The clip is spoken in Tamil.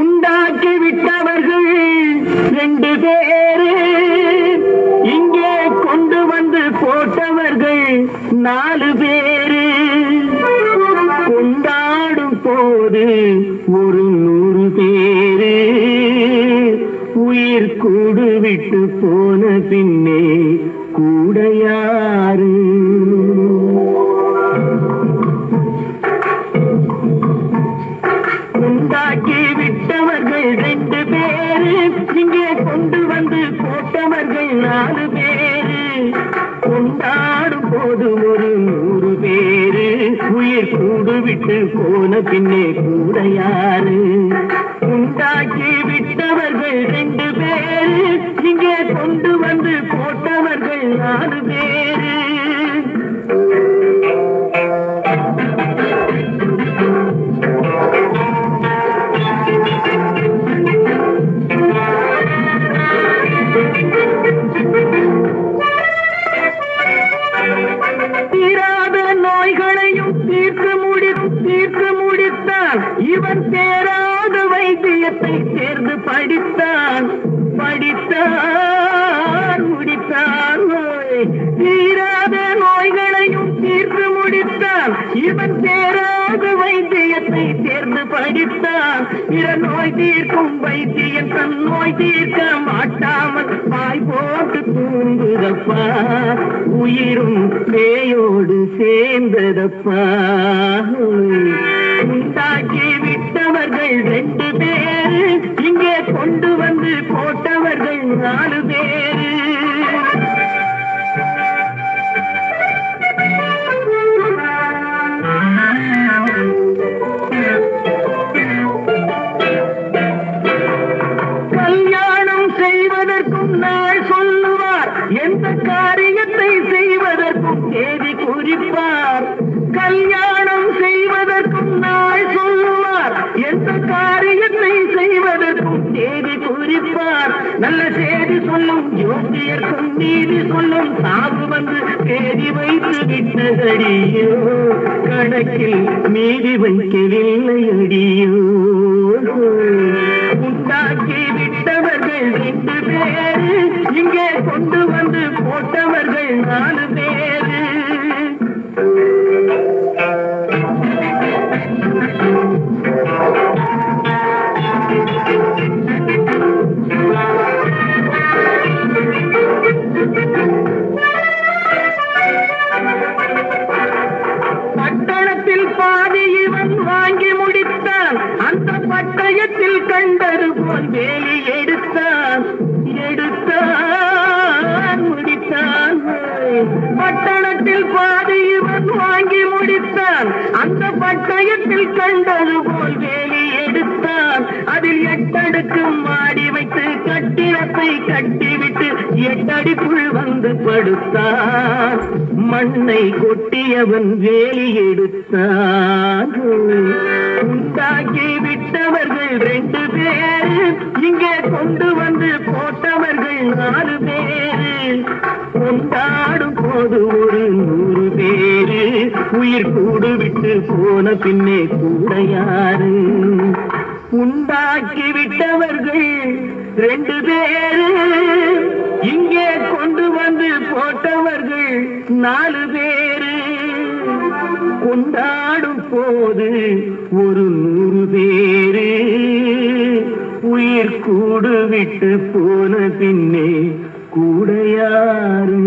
உண்டாக்கி விட்டவர்கள் 2 பேரு, இங்கே கொண்டு வந்து போட்டவர்கள் 4 பேரு. கொண்டாடும் போது ஒரு 100 பேரு, உயிர் கூடு விட்டு போன பின்னே கூட யாரு? உண்டாக்கி விட்டவர்கள் 2 பேரு, இங்கே கொண்டு வந்து போட்டவர்கள் 4 பேரு. கொண்டாடும் போது ஒரு 100 பேரு, உயிர் கூடு விட்டு போன பின்னே கூட யாரு? உண்டாக்கி விட்டவர்கள் 2 பேரு, இங்கே கொண்டு வந்து போட்டவர்கள் 4 பேரு. தீராத நோய்களையும் தீர்த்து முடித்தான். இவன் சேராத வைத்தியத்தை சேர்ந்து படித்தான் முடித்தான். தீராத நோய்களையும் தீர்த்து முடித்தான். இவன் சேராத வைத்தியத்தை சேர்ந்து படித்தான். பிற நோய் தீர்க்கும் வைத்தியன் தன் நோய் தீர்க்க மாட்டாமல் வாய் போட்டு தூங்குதப்பா, உயிரும் பேயோடு சேர்ந்ததப்பா. உண்டாக்கி விட்டவர்கள் 2 பேரு, இங்கே கொண்டு வந்து போட்டவர்கள் 4 பேரு. கல்யாணம் செய்வதற்கும் நாள் சொல்லுவார், எந்த காரியத்தை செய்வதற்கும் தேதி குறிப்பார். கல்யாணம் செய்வதற்கும் நாள் சொல்லுவார், எந்த காரியத்தை செய்வதற்கும் தேதி குறிப்பார். நல்ல செய்தி சொல்லும் ஜோதியர்க்கும் நீதி சொல்லும் சாவு வந்து தேதி வைத்து விட்டதடியோ, கணக்கில் மீதி வைக்கவில்லை அடியோ. உண்டாக்கி விட்டவர்கள் 2 பேரு, இங்கே கொண்டு வந்து போட்டவர்கள் 4 பேரு. பட்டணத்தில் பாதி இவன் வாங்கி முடித்தான். அந்த பட்டயத்தில் கண்டது போல் வேலி எடுத்தான் முடித்தான். பட்டணத்தில் பாதி இவன் வாங்கி முடித்தான். அந்த பட்டயத்தில் கண்டது போல் வேலி எடுத்தான். அதில் 8 அடுக்கு மாடி வைத்து கட்டிடத்தை கட்டிவிட்டு 8 அடிக்குள் வந்து படுத்தான். மண்ணை கொட்டியவன் வேலி எடுத்தான். உண்டாக்கி விட்டவர்கள் 2 பேரு, இங்கே கொண்டு வந்து போட்டவர்கள் 4 பேரு. கொண்டாடும் போது ஒரு 100 பேரு, உயிர் கூடு விட்டு போன பின்னே கூட யாரு? உண்டாக்கி விட்டவர்கள் 2 பேரு, இங்கே கொண்டு வந்து போட்டவர்கள் 4 பேரு. கொண்டாடும் போது ஒரு 100 பேரு, உயிர் கூடு விட்டு போன பின்னே கூட யாரு?